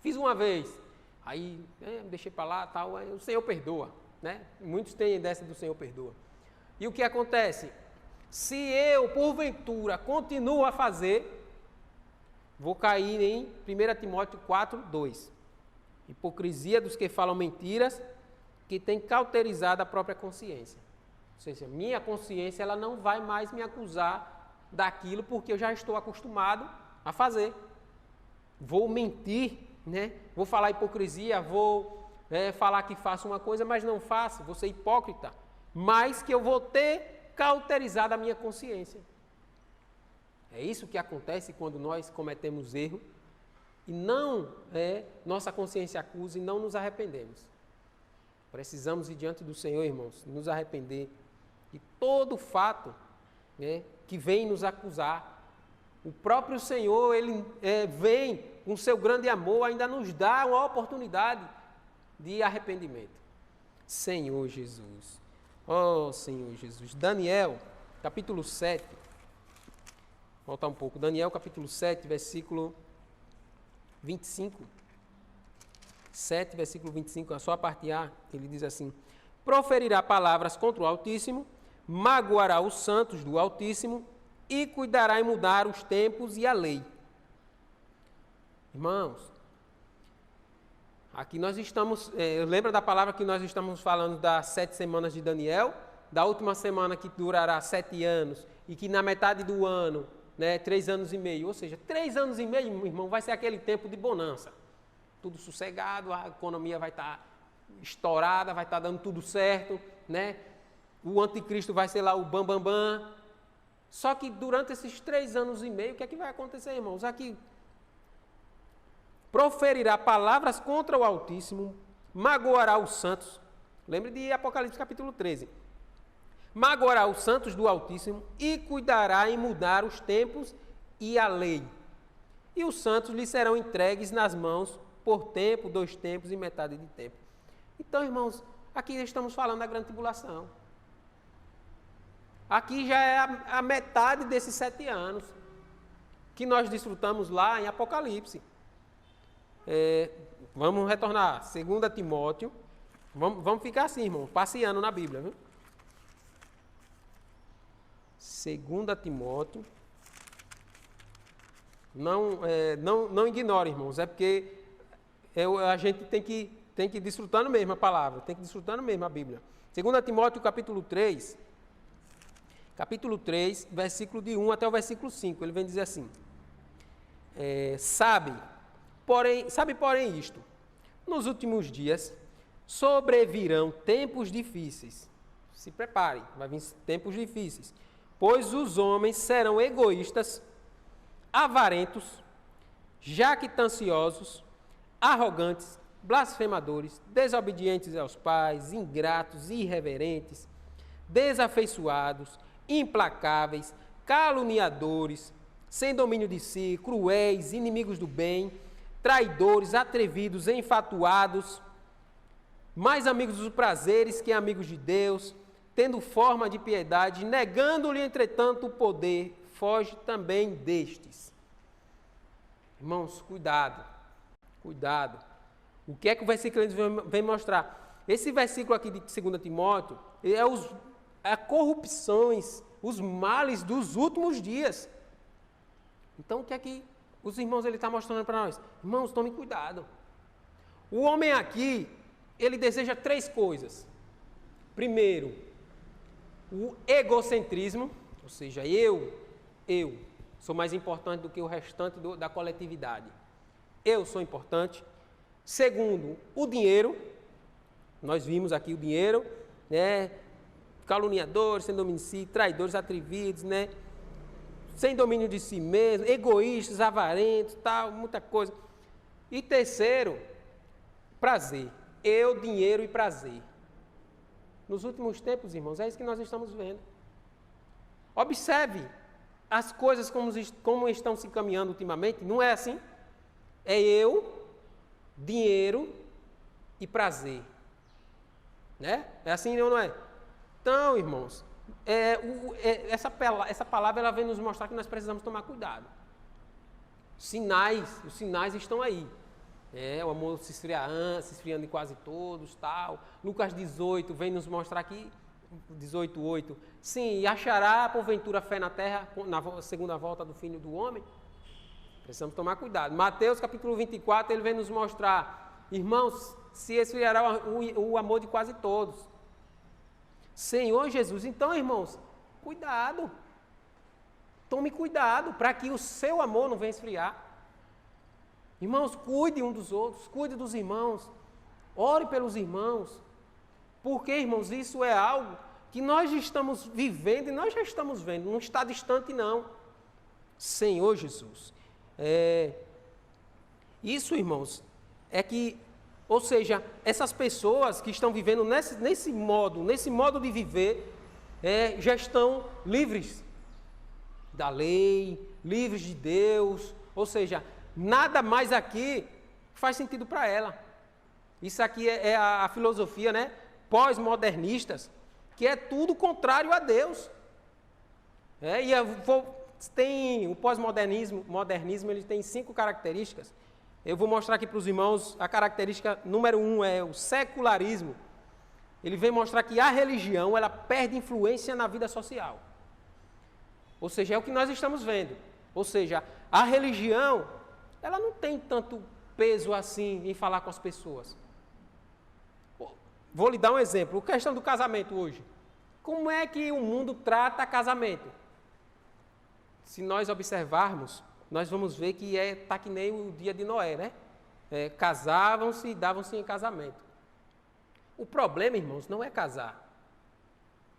Fiz uma vez, aí deixei para lá, tal, aí o Senhor perdoa. Né? Muitos têm dessa do Senhor perdoa. E o que acontece? Se eu, porventura, continuo a fazer, vou cair em 1 Timóteo 4, 2. Hipocrisia dos que falam mentiras, que tem cauterizado a própria consciência. Ou seja, minha consciência ela não vai mais me acusar daquilo porque eu já estou acostumado a fazer. Vou mentir, né? Vou falar hipocrisia, vou falar que faço uma coisa, mas não faço, vou ser hipócrita, mas que eu vou ter cauterizado a minha consciência. É isso que acontece quando nós cometemos erro e não nossa consciência acusa e não nos arrependemos. Precisamos ir diante do Senhor, irmãos, nos arrepender de todo fato que vem nos acusar. O próprio Senhor, ele vem com seu grande amor, ainda nos dá uma oportunidade de arrependimento. Senhor Jesus. Oh, Senhor Jesus. Daniel, capítulo 7. Voltar um pouco. Daniel, capítulo 7, versículo 25. 7, versículo 25, só a parte A, ele diz assim: proferirá palavras contra o Altíssimo, magoará os santos do Altíssimo e cuidará em mudar os tempos e a lei. Irmãos, aqui nós estamos, lembra da palavra que nós estamos falando das 7 semanas de Daniel? Da última semana que durará 7 anos e que na metade do ano, 3 anos e meio, ou seja, 3 anos e meio, meu irmão, vai ser aquele tempo de bonança. Tudo sossegado, a economia vai estar estourada, vai estar dando tudo certo, né? O anticristo vai ser lá o bambambam. Só que durante esses 3 anos e meio, o que é que vai acontecer, irmãos? Aqui, proferirá palavras contra o Altíssimo, magoará os santos. Lembre de Apocalipse capítulo 13. Magoará os santos do Altíssimo e cuidará em mudar os tempos e a lei. E os santos lhe serão entregues nas mãos por tempo, 2 tempos e metade de tempo. Então, irmãos, aqui estamos falando da grande tribulação. Aqui já é a metade desses 7 anos que nós desfrutamos lá em Apocalipse. Vamos retornar. 2 Timóteo, Vamos ficar assim, irmão, passeando na Bíblia, viu? 2 Timóteo. Não ignore, irmãos, é porque a gente tem que ir desfrutando mesmo a palavra, tem que ir desfrutando mesmo a Bíblia. 2 Timóteo, capítulo 3, versículo de 1 até o versículo 5, ele vem dizer assim, sabe, porém isto, nos últimos dias sobrevirão tempos difíceis, se prepare, vai vir tempos difíceis, pois os homens serão egoístas, avarentos, jactanciosos, arrogantes, blasfemadores, desobedientes aos pais, ingratos, irreverentes, desafeiçoados, implacáveis, caluniadores, sem domínio de si, cruéis, inimigos do bem, traidores, atrevidos, enfatuados, mais amigos dos prazeres que amigos de Deus, tendo forma de piedade, negando-lhe, entretanto, o poder, foge também destes. Irmãos, cuidado. O que é que o versículo vem mostrar? Esse versículo aqui de 2 Timóteo é corrupções, os males dos últimos dias. Então, o que é que os irmãos ele está mostrando para nós? Irmãos, tomem cuidado. O homem aqui, ele deseja 3 coisas. Primeiro, o egocentrismo, ou seja, eu sou mais importante do que o restante da coletividade. Eu sou importante. Segundo, o dinheiro. Nós vimos aqui o dinheiro, né? Caluniadores, sem domínio de si, traidores, atrevidos, né? Sem domínio de si mesmo, egoístas, avarentos, tal, muita coisa. E terceiro, prazer. Eu, dinheiro e prazer. Nos últimos tempos, irmãos, é isso que nós estamos vendo. Observe as coisas como estão se caminhando ultimamente. Não é assim? É eu, dinheiro e prazer. Né? É assim ou não é? Então, irmãos, essa palavra ela vem nos mostrar que nós precisamos tomar cuidado. Os sinais estão aí. O amor se esfriando em quase todos, tal. Lucas 18 vem nos mostrar aqui, 18:8. Sim, e achará porventura fé na terra na segunda volta do Filho do Homem? Precisamos tomar cuidado. Mateus capítulo 24, ele vem nos mostrar, irmãos, se esfriará o amor de quase todos. Senhor Jesus, então, irmãos, cuidado. Tome cuidado para que o seu amor não venha esfriar. Irmãos, cuide um dos outros, cuide dos irmãos, ore pelos irmãos, porque, irmãos, isso é algo que nós estamos vivendo e nós já estamos vendo, não está distante não. Senhor Jesus, isso, irmãos, é que, ou seja, essas pessoas que estão vivendo nesse modo de viver, já estão livres da lei, livres de Deus, ou seja, nada mais aqui faz sentido para ela. Isso aqui é a filosofia, né? Pós-modernistas, que é tudo contrário a Deus. Tem o pós-modernismo, ele tem 5 características. Eu vou mostrar aqui para os irmãos a característica número 1 é o secularismo. Ele vem mostrar que a religião ela perde influência na vida social. Ou seja, é o que nós estamos vendo. Ou seja, a religião ela não tem tanto peso assim em falar com as pessoas. Vou lhe dar um exemplo. A questão do casamento hoje. Como é que o mundo trata casamento? Se nós observarmos, nós vamos ver que tá que nem o dia de Noé, né? Casavam-se e davam-se em casamento. O problema, irmãos, não é casar.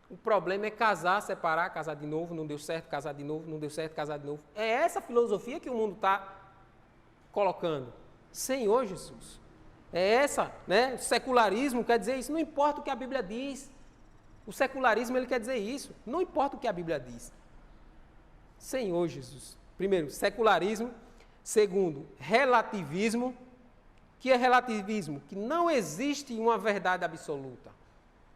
O problema é casar, separar, casar de novo, não deu certo, casar de novo, não deu certo, casar de novo. É essa filosofia que o mundo está colocando. Senhor Jesus. É essa, né? O secularismo quer dizer isso. Não importa o que a Bíblia diz. O secularismo ele quer dizer isso. Não importa o que a Bíblia diz. Senhor Jesus. Primeiro, secularismo. Segundo, relativismo. Que é relativismo? Que não existe uma verdade absoluta.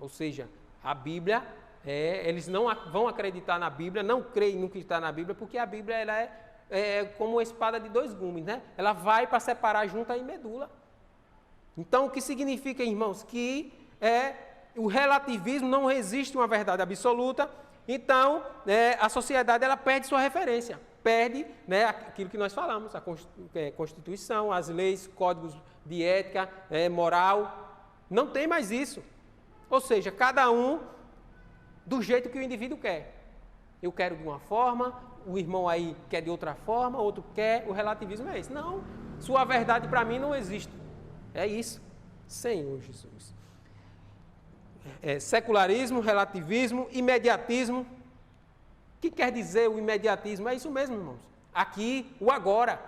Ou seja, a Bíblia, eles não vão acreditar na Bíblia, não creem no que está na Bíblia, porque a Bíblia ela é como uma espada de 2 gumes, né? Ela vai para separar junta e medula. Então, o que significa, irmãos? Que o relativismo não resiste a uma verdade absoluta, então a sociedade ela perde sua referência, perde aquilo que nós falamos, a Constituição, as leis, códigos de ética, moral, não tem mais isso. Ou seja, cada um do jeito que o indivíduo quer. Eu quero de uma forma, o irmão aí quer de outra forma, outro quer, o relativismo é esse. Não, sua verdade para mim não existe. É isso, Senhor Jesus. Secularismo, relativismo, imediatismo. O que quer dizer o imediatismo? É isso mesmo, irmãos. Aqui, o agora.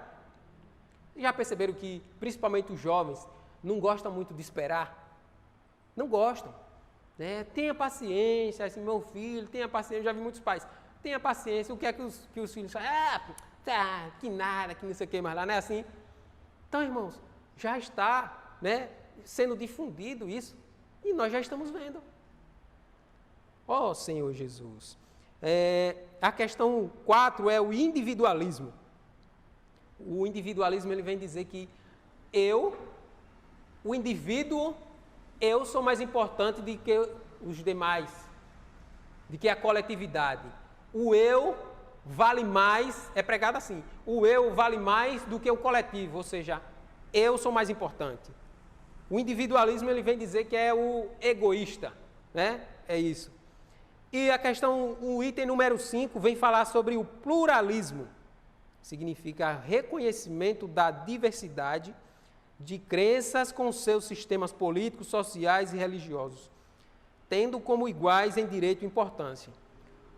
Já perceberam que, principalmente os jovens, não gostam muito de esperar? Não gostam. Tenha paciência, assim, meu filho, tenha paciência. Eu já vi muitos pais. Tenha paciência. O que é que os filhos falam? Que nada, que não sei o que mais lá, não é assim? Então, irmãos, já está sendo difundido isso. E nós já estamos vendo. Ó Senhor Jesus. A questão 4 é o individualismo. O individualismo ele vem dizer que o indivíduo, eu sou mais importante do que os demais, do que a coletividade. O eu vale mais, é pregado assim, o eu vale mais do que o coletivo, ou seja, eu sou mais importante. O individualismo ele vem dizer que é o egoísta, É isso. E a questão, o item número 5 vem falar sobre o pluralismo. Significa reconhecimento da diversidade de crenças com seus sistemas políticos, sociais e religiosos, tendo como iguais em direito e importância.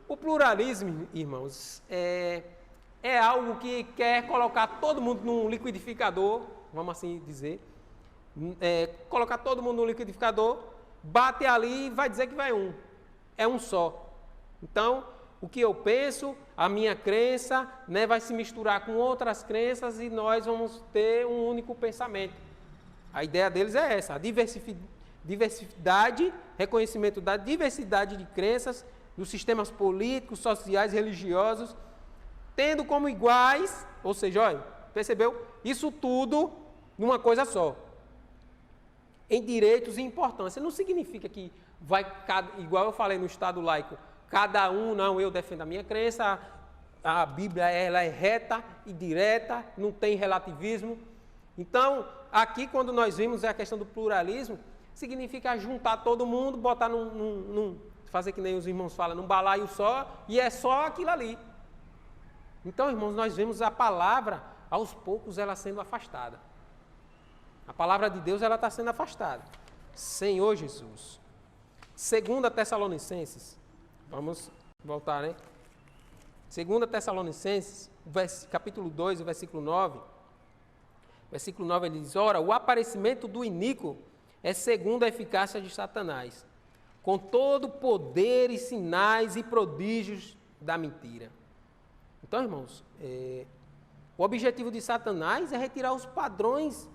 O pluralismo, irmãos, é algo que quer colocar todo mundo num liquidificador, vamos assim dizer, colocar todo mundo no liquidificador, bate ali e vai dizer que vai um. É um só. Então, o que eu penso, a minha crença, vai se misturar com outras crenças e nós vamos ter um único pensamento. A ideia deles é essa, a diversidade, reconhecimento da diversidade de crenças, dos sistemas políticos, sociais, religiosos, tendo como iguais, ou seja, olha, percebeu? Isso tudo numa coisa só. Em direitos e importância. Não significa que vai, igual eu falei no Estado laico, cada um, não, eu defendo a minha crença, a Bíblia ela é reta e direta, não tem relativismo. Então, aqui quando nós vimos a questão do pluralismo, significa juntar todo mundo, botar fazer que nem os irmãos falam, num balaio só, e é só aquilo ali. Então, irmãos, nós vemos a palavra, aos poucos, ela sendo afastada. A palavra de Deus, ela está sendo afastada. Senhor Jesus. 2 Tessalonicenses, vamos voltar, 2 Tessalonicenses, capítulo 2, versículo 9. Versículo 9, ele diz, ora, o aparecimento do iníquo é segundo a eficácia de Satanás, com todo poder e sinais e prodígios da mentira. Então, irmãos, o objetivo de Satanás é retirar os padrões,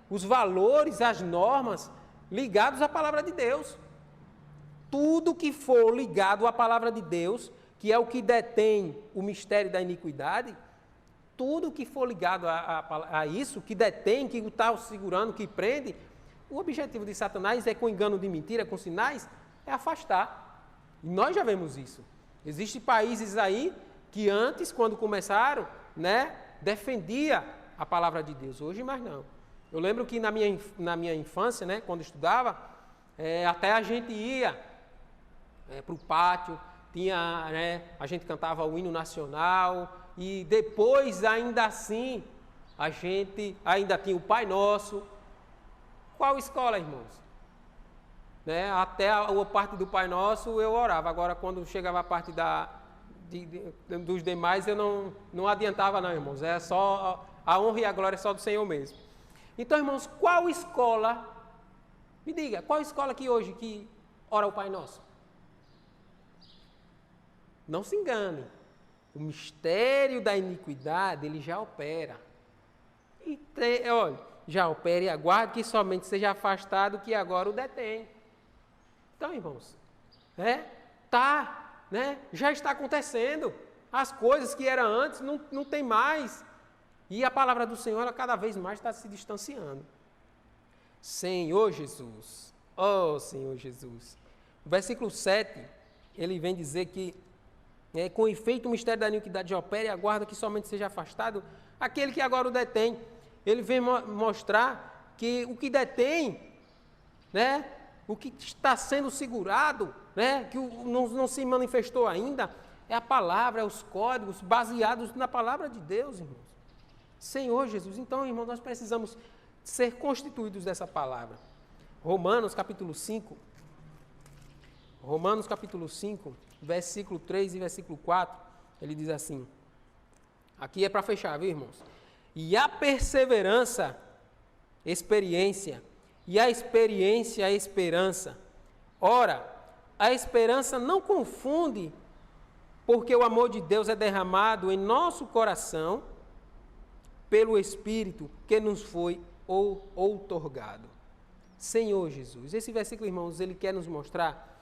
os valores, as normas ligados à palavra de Deus. Tudo que for ligado à palavra de Deus, que é o que detém o mistério da iniquidade, tudo que for ligado a isso, que detém, que está segurando, que prende, o objetivo de Satanás é, com engano de mentira, com sinais, é afastar. E nós já vemos isso. Existem países aí que antes, quando começaram, defendia a palavra de Deus. Hoje, mais não. Eu lembro que na minha infância, quando estudava, até a gente ia para o pátio, a gente cantava o hino nacional, e depois, ainda assim, a gente ainda tinha o Pai Nosso. Qual escola, irmãos? Até a parte do Pai Nosso eu orava. Agora, quando chegava a parte dos demais, eu não adiantava não, irmãos. É só a honra e a glória só do Senhor mesmo. Então, irmãos, qual escola, me diga, qual escola que hoje que ora o Pai Nosso? Não se engane, o mistério da iniquidade, ele já opera. E olha, já opera e aguarde que somente seja afastado que agora o detém. Então, irmãos, já está acontecendo. As coisas que eram antes não tem mais. E a palavra do Senhor, ela cada vez mais está se distanciando. Senhor Jesus. Oh, Senhor Jesus. O versículo 7, ele vem dizer que com efeito o mistério da iniquidade opera e aguarda que somente seja afastado aquele que agora o detém. Ele vem mostrar que o que detém, né, o que está sendo segurado, né, que não se manifestou ainda, é a palavra, é os códigos baseados na palavra de Deus, irmãos. Senhor Jesus. Então, irmãos, nós precisamos ser constituídos dessa palavra. Romanos capítulo 5, versículo 3 e versículo 4, ele diz assim, aqui é para fechar, viu, irmãos? E a perseverança, experiência, e a experiência, a esperança. Ora, a esperança não confunde, porque o amor de Deus é derramado em nosso coração pelo Espírito que nos foi outorgado. Senhor Jesus. Esse versículo, irmãos, ele quer nos mostrar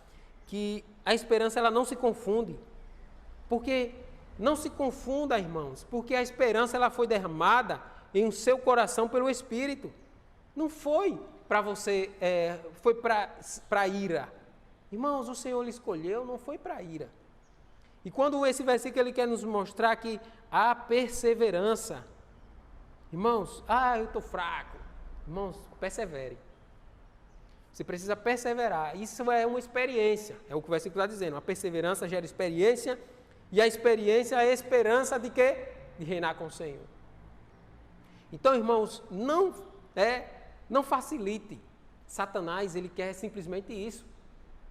que a esperança ela não se confunde. Porque não se confunda, irmãos, porque a esperança ela foi derramada em seu coração pelo Espírito. Não foi para você, foi para ira. Irmãos, o Senhor lhe escolheu, não foi para ira. E quando esse versículo ele quer nos mostrar que a perseverança, irmãos, eu estou fraco. Irmãos, persevere. Você precisa perseverar. Isso é uma experiência. É o que o versículo está dizendo. A perseverança gera experiência. E a experiência é a esperança de quê? De reinar com o Senhor. Então, irmãos, não facilite. Satanás, ele quer simplesmente isso.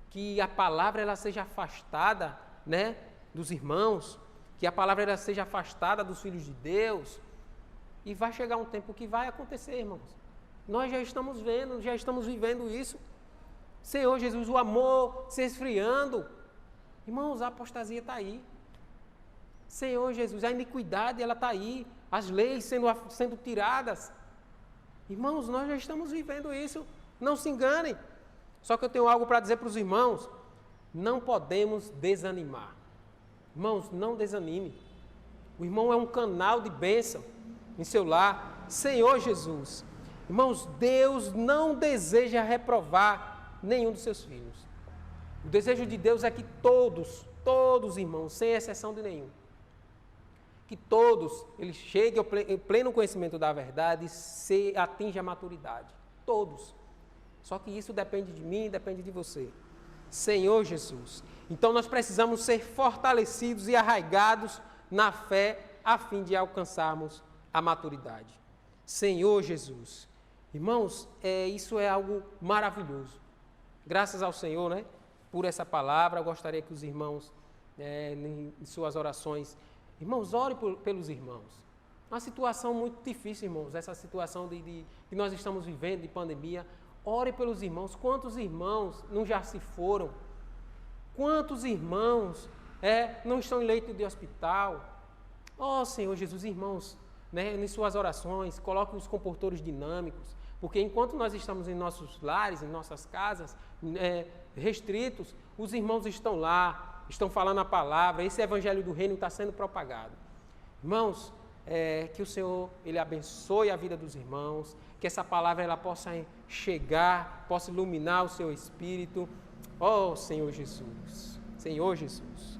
Que a palavra ela seja afastada, né, dos irmãos. Que a palavra ela seja afastada dos filhos de Deus. E vai chegar um tempo que vai acontecer, irmãos. Nós já estamos vendo, já estamos vivendo isso. Senhor Jesus, o amor se esfriando. Irmãos, a apostasia está aí. Senhor Jesus, a iniquidade ela está aí. As leis sendo tiradas. Irmãos, nós já estamos vivendo isso. Não se enganem. Só que eu tenho algo para dizer para os irmãos. Não podemos desanimar. Irmãos, não desanime. O irmão é um canal de bênção em seu lar. Senhor Jesus. Irmãos, Deus não deseja reprovar nenhum dos seus filhos. O desejo de Deus é que todos, irmãos, sem exceção de nenhum, que todos eles cheguem ao pleno conhecimento da verdade e atinjam a maturidade. Todos. Só que isso depende de mim, depende de você. Senhor Jesus. Então nós precisamos ser fortalecidos e arraigados na fé a fim de alcançarmos a maturidade. Senhor Jesus. Irmãos, isso é algo maravilhoso. Graças ao Senhor, né, por essa palavra. Eu gostaria que os irmãos, em suas orações, irmãos, ore pelos irmãos. Uma situação muito difícil, irmãos, essa situação que nós estamos vivendo de pandemia. Ore pelos irmãos. Quantos irmãos não já se foram? Quantos irmãos não estão em leito de hospital? Oh, Senhor Jesus, irmãos, né, em suas orações, coloque os comportores dinâmicos, porque enquanto nós estamos em nossos lares, em nossas casas, restritos, os irmãos estão lá, estão falando a palavra, esse evangelho do reino está sendo propagado. Irmãos, que o Senhor ele abençoe a vida dos irmãos, que essa palavra ela possa chegar, possa iluminar o seu espírito. Oh, Senhor Jesus, Senhor Jesus.